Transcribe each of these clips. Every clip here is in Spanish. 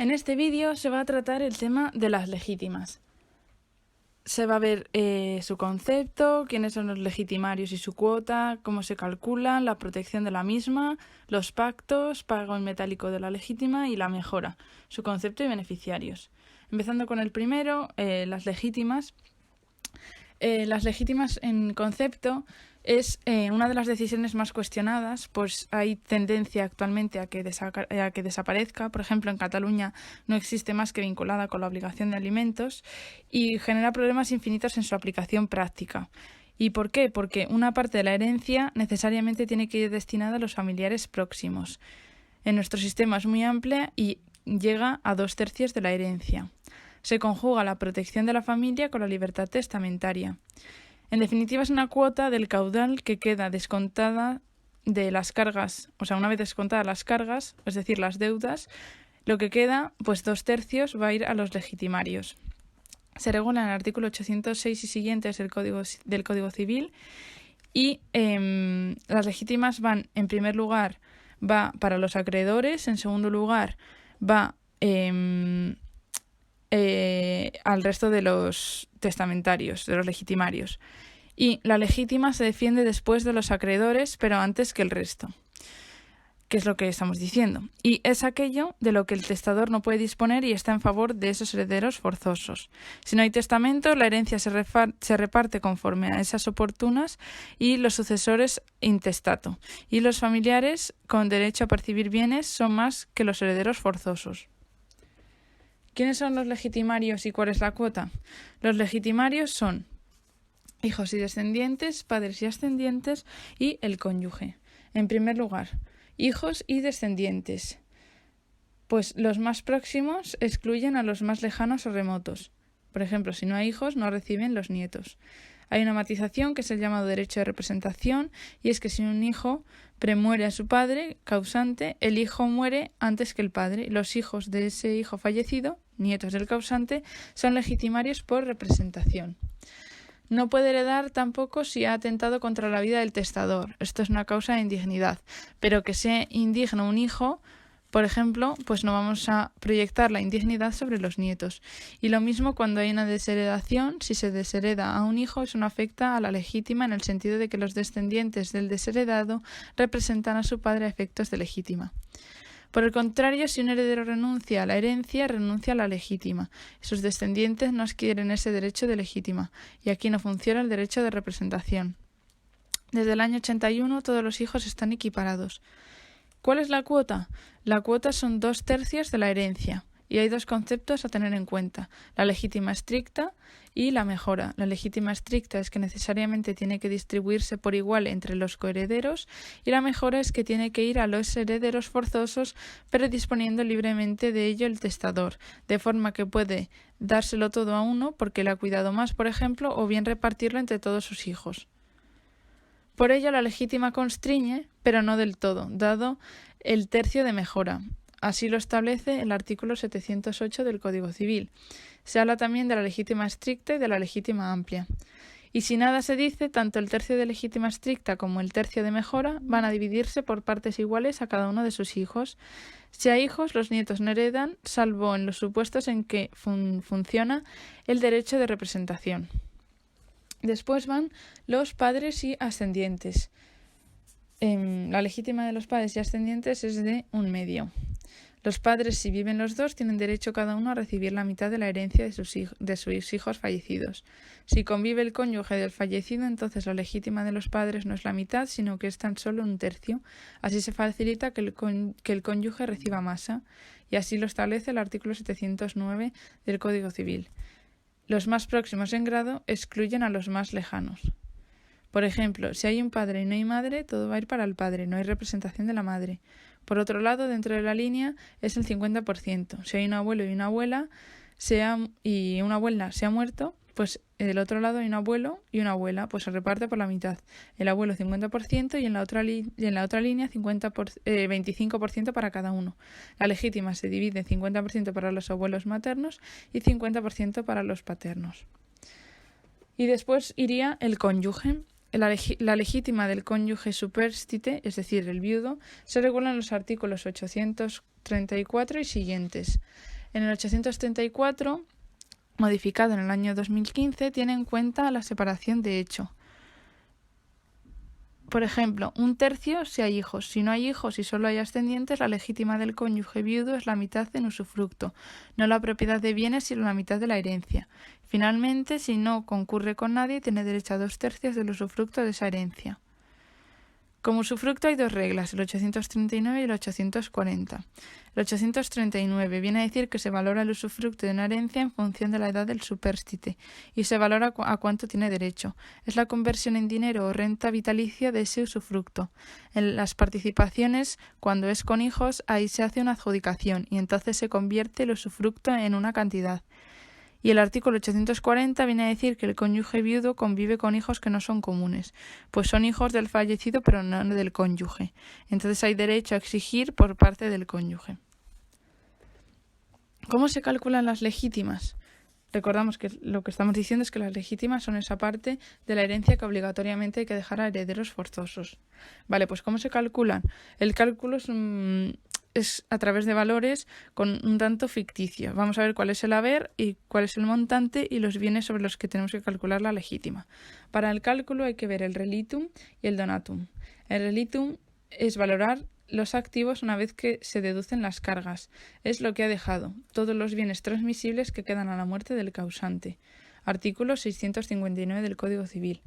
En este vídeo se va a tratar el tema de las legítimas. Se va a ver su concepto, quiénes son los legitimarios y su cuota, cómo se calculan, la protección de la misma, los pactos, pago en metálico de la legítima y la mejora, su concepto y beneficiarios. Empezando con el primero, las legítimas. Las legítimas en concepto es una de las decisiones más cuestionadas, pues hay tendencia actualmente a que desaparezca. Por ejemplo, en Cataluña no existe más que vinculada con la obligación de alimentos y genera problemas infinitos en su aplicación práctica. ¿Y por qué? Porque una parte de la herencia necesariamente tiene que ir destinada a los familiares próximos. En nuestro sistema es muy amplia y llega a 2/3 de la herencia. Se conjuga la protección de la familia con la libertad testamentaria. En definitiva, es una cuota del caudal que queda descontada de las cargas, o sea, una vez descontadas las cargas, es decir, las deudas, lo que queda, pues 2/3 va a ir a los legitimarios. Se regula en el artículo 806 y siguientes del Código Civil y las legítimas van, en primer lugar, va para los acreedores, en segundo lugar, va al resto de los testamentarios, de los legitimarios. Y la legítima se defiende después de los acreedores, pero antes que el resto, que es lo que estamos diciendo. Y es aquello de lo que el testador no puede disponer y está en favor de esos herederos forzosos. Si no hay testamento, la herencia se reparte conforme a esas oportunas y los sucesores intestato. Y los familiares con derecho a percibir bienes son más que los herederos forzosos. ¿Quiénes son los legitimarios y cuál es la cuota? Los legitimarios son hijos y descendientes, padres y ascendientes y el cónyuge. En primer lugar, hijos y descendientes. Pues los más próximos excluyen a los más lejanos o remotos. Por ejemplo, si no hay hijos, no reciben los nietos. Hay una matización que es el llamado derecho de representación y es que si un hijo premuere a su padre causante, el hijo muere antes que el padre. Los hijos de ese hijo fallecido, nietos del causante, son legitimarios por representación. No puede heredar tampoco si ha atentado contra la vida del testador. Esto es una causa de indignidad. Pero que sea indigno un hijo, por ejemplo, pues no vamos a proyectar la indignidad sobre los nietos. Y lo mismo cuando hay una desheredación, si se deshereda a un hijo, eso no afecta a la legítima en el sentido de que los descendientes del desheredado representan a su padre a efectos de legítima. Por el contrario, si un heredero renuncia a la herencia, renuncia a la legítima. Sus descendientes no adquieren ese derecho de legítima, y aquí no funciona el derecho de representación. Desde el año 81 todos los hijos están equiparados. ¿Cuál es la cuota? La cuota son 2/3 de la herencia. Y hay dos conceptos a tener en cuenta, la legítima estricta y la mejora. La legítima estricta es que necesariamente tiene que distribuirse por igual entre los coherederos y la mejora es que tiene que ir a los herederos forzosos, pero disponiendo libremente de ello el testador, de forma que puede dárselo todo a uno porque le ha cuidado más, por ejemplo, o bien repartirlo entre todos sus hijos. Por ello, la legítima constriñe, pero no del todo, dado el tercio de mejora. Así lo establece el artículo 708 del Código Civil. Se habla también de la legítima estricta y de la legítima amplia. Y si nada se dice, tanto el tercio de legítima estricta como el tercio de mejora van a dividirse por partes iguales a cada uno de sus hijos. Si hay hijos, los nietos no heredan, salvo en los supuestos en que funciona el derecho de representación. Después van los padres y ascendientes. La legítima de los padres y ascendientes es de 1/2. Los padres, si viven los dos, tienen derecho cada uno a recibir la mitad de la herencia de sus hijos fallecidos. Si convive el cónyuge del fallecido, entonces la legítima de los padres no es la mitad, sino que es tan solo 1/3. Así se facilita que el cónyuge reciba masa, y así lo establece el artículo 709 del Código Civil. Los más próximos en grado excluyen a los más lejanos. Por ejemplo, si hay un padre y no hay madre, todo va a ir para el padre, no hay representación de la madre. Por otro lado, dentro de la línea es el 50%. Si hay un abuelo y una abuela y una abuela se ha muerto, pues del otro lado hay un abuelo y una abuela, pues se reparte por la mitad. El abuelo 50% y en la otra línea 25% para cada uno. La legítima se divide en 50% para los abuelos maternos y 50% para los paternos. Y después iría el cónyuge. La legítima del cónyuge supérstite, es decir, el viudo, se regula en los artículos 834 y siguientes. En el 834, modificado en el año 2015, tiene en cuenta la separación de hecho. Por ejemplo, 1/3 si hay hijos. Si no hay hijos y solo hay ascendientes, la legítima del cónyuge viudo es la mitad en usufructo, no la propiedad de bienes, sino la mitad de la herencia. Finalmente, si no concurre con nadie, tiene derecho a 2/3 del usufructo de esa herencia. Como usufructo hay 2 reglas, el 839 y el 840. El 839 viene a decir que se valora el usufructo de una herencia en función de la edad del supérstite y se valora a cuánto tiene derecho. Es la conversión en dinero o renta vitalicia de ese usufructo. En las participaciones, cuando es con hijos, ahí se hace una adjudicación y entonces se convierte el usufructo en una cantidad. Y el artículo 840 viene a decir que el cónyuge viudo convive con hijos que no son comunes, pues son hijos del fallecido pero no del cónyuge. Entonces hay derecho a exigir por parte del cónyuge. ¿Cómo se calculan las legítimas? Recordamos que lo que estamos diciendo es que las legítimas son esa parte de la herencia que obligatoriamente hay que dejar a herederos forzosos. Vale, pues ¿cómo se calculan? El cálculo es a través de valores con un tanto ficticio. Vamos a ver cuál es el haber y cuál es el montante y los bienes sobre los que tenemos que calcular la legítima. Para el cálculo hay que ver el relitum y el donatum. El relitum es valorar los activos una vez que se deducen las cargas. Es lo que ha dejado, todos los bienes transmisibles que quedan a la muerte del causante. Artículo 659 del Código Civil.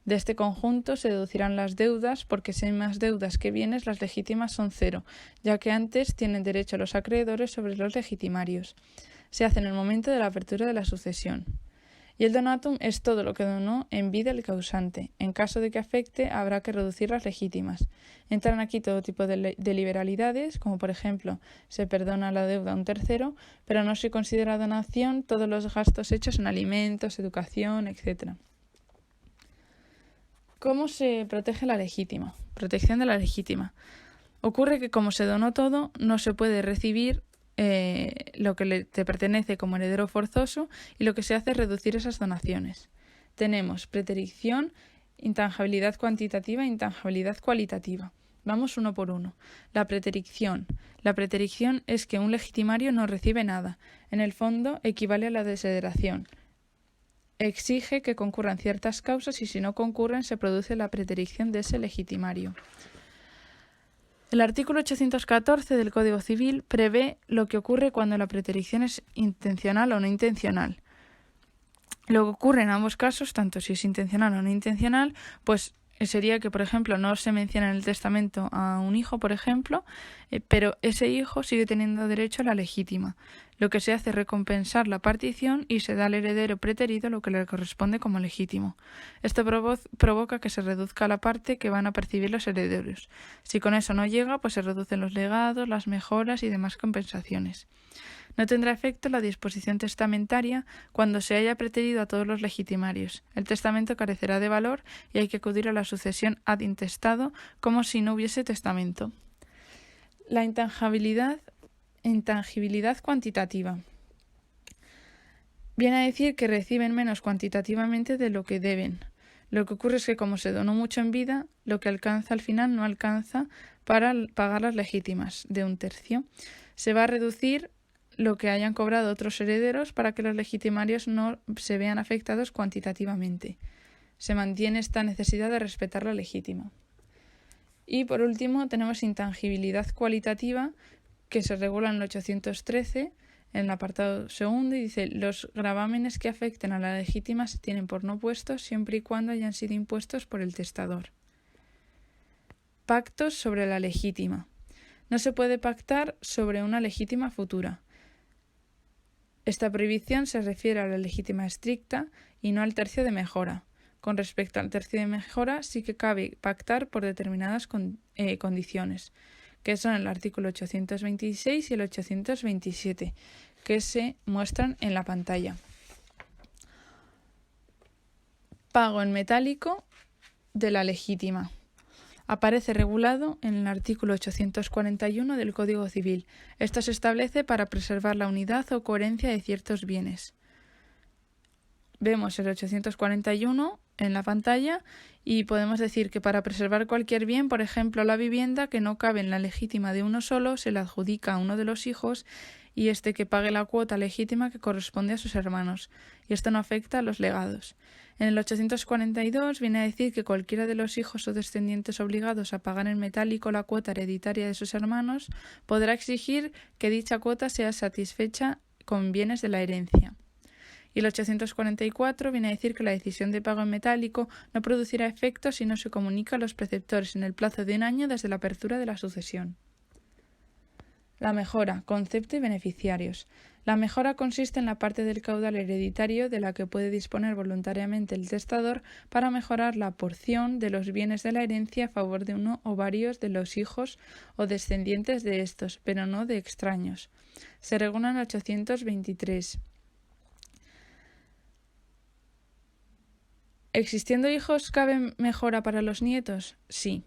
De este conjunto se deducirán las deudas, porque si hay más deudas que bienes, las legítimas son 0, ya que antes tienen derecho los acreedores sobre los legitimarios. Se hace en el momento de la apertura de la sucesión. Y el donatum es todo lo que donó en vida el causante. En caso de que afecte, habrá que reducir las legítimas. Entran aquí todo tipo de liberalidades, como por ejemplo, se perdona la deuda a un tercero, pero no se considera donación todos los gastos hechos en alimentos, educación, etc. ¿Cómo se protege la legítima? Protección de la legítima. Ocurre que como se donó todo, no se puede recibir lo que te pertenece como heredero forzoso y lo que se hace es reducir esas donaciones. Tenemos preterición, intangibilidad cuantitativa e intangibilidad cualitativa. Vamos uno por uno. La preterición. La preterición es que un legitimario no recibe nada. En el fondo equivale a la desheredación. Exige que concurran ciertas causas y si no concurren se produce la preterición de ese legitimario. El artículo 814 del Código Civil prevé lo que ocurre cuando la preterición es intencional o no intencional. Lo que ocurre en ambos casos, tanto si es intencional o no intencional, pues sería que, por ejemplo, no se menciona en el testamento a un hijo, por ejemplo, pero ese hijo sigue teniendo derecho a la legítima. Lo que se hace es recompensar la partición y se da al heredero preterido lo que le corresponde como legítimo. Esto provoca que se reduzca la parte que van a percibir los herederos. Si con eso no llega, pues se reducen los legados, las mejoras y demás compensaciones. No tendrá efecto la disposición testamentaria cuando se haya preterido a todos los legitimarios. El testamento carecerá de valor y hay que acudir a la sucesión ad intestado como si no hubiese testamento. La intangibilidad cuantitativa. Viene a decir que reciben menos cuantitativamente de lo que deben. Lo que ocurre es que como se donó mucho en vida, lo que alcanza al final no alcanza para pagar las legítimas de un tercio. Se va a reducir lo que hayan cobrado otros herederos para que los legitimarios no se vean afectados cuantitativamente. Se mantiene esta necesidad de respetar la legítima. Y por último tenemos intangibilidad cualitativa, que se regula en el 813, en el apartado segundo, y dice: los gravámenes que afecten a la legítima se tienen por no puestos siempre y cuando hayan sido impuestos por el testador. Pactos sobre la legítima. No se puede pactar sobre una legítima futura. Esta prohibición se refiere a la legítima estricta y no al tercio de mejora. Con respecto al tercio de mejora, sí que cabe pactar por determinadas condiciones, que son el artículo 826 y el 827, que se muestran en la pantalla. Pago en metálico de la legítima. Aparece regulado en el artículo 841 del Código Civil. Esto se establece para preservar la unidad o coherencia de ciertos bienes. vemos el 841 en la pantalla y podemos decir que para preservar cualquier bien, por ejemplo la vivienda, que no cabe en la legítima de uno solo, se le adjudica a uno de los hijos y este que pague la cuota legítima que corresponde a sus hermanos, y esto no afecta a los legados. En el 842 viene a decir que cualquiera de los hijos o descendientes obligados a pagar en metálico la cuota hereditaria de sus hermanos podrá exigir que dicha cuota sea satisfecha con bienes de la herencia. Y el 844 viene a decir que la decisión de pago en metálico no producirá efecto si no se comunica a los preceptores en el plazo de 1 año desde la apertura de la sucesión. La mejora, concepto y beneficiarios. La mejora consiste en la parte del caudal hereditario de la que puede disponer voluntariamente el testador para mejorar la porción de los bienes de la herencia a favor de uno o varios de los hijos o descendientes de estos, pero no de extraños. Se regula en el 823. ¿Existiendo hijos cabe mejora para los nietos? Sí.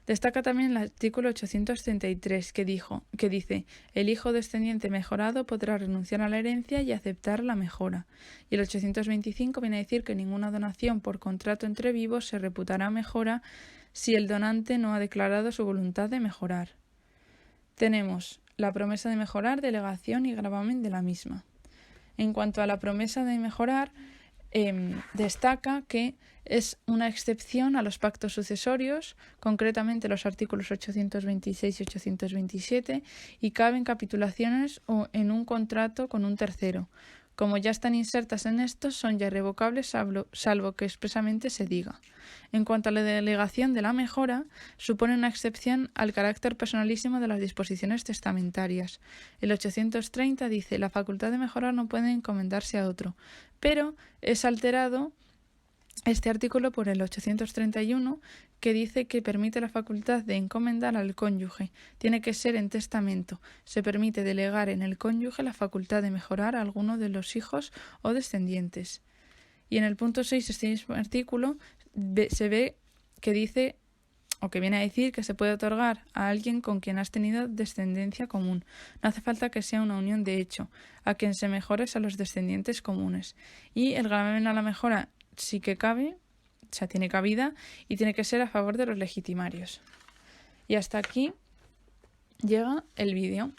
Destaca también el artículo 833 que dice: el hijo descendiente mejorado podrá renunciar a la herencia y aceptar la mejora. Y el 825 viene a decir que ninguna donación por contrato entre vivos se reputará mejora si el donante no ha declarado su voluntad de mejorar. Tenemos la promesa de mejorar, delegación y gravamen de la misma. En cuanto a la promesa de mejorar, destaca que es una excepción a los pactos sucesorios, concretamente los artículos 826 y 827, y caben capitulaciones o en un contrato con un tercero. Como ya están insertas en estos, son ya irrevocables salvo que expresamente se diga. En cuanto a la delegación de la mejora, supone una excepción al carácter personalísimo de las disposiciones testamentarias. El 830 dice: la facultad de mejorar no puede encomendarse a otro, pero es alterado este artículo por el 831, que dice que permite la facultad de encomendar al cónyuge. Tiene que ser en testamento. Se permite delegar en el cónyuge la facultad de mejorar a alguno de los hijos o descendientes. Y en el punto 6 de este mismo artículo se ve que dice, o que viene a decir, que se puede otorgar a alguien con quien has tenido descendencia común. No hace falta que sea una unión de hecho. A quien se mejore es a los descendientes comunes. Y el gravamen a la mejora sí que cabe, o sea, tiene cabida, y tiene que ser a favor de los legitimarios. Y hasta aquí llega el vídeo.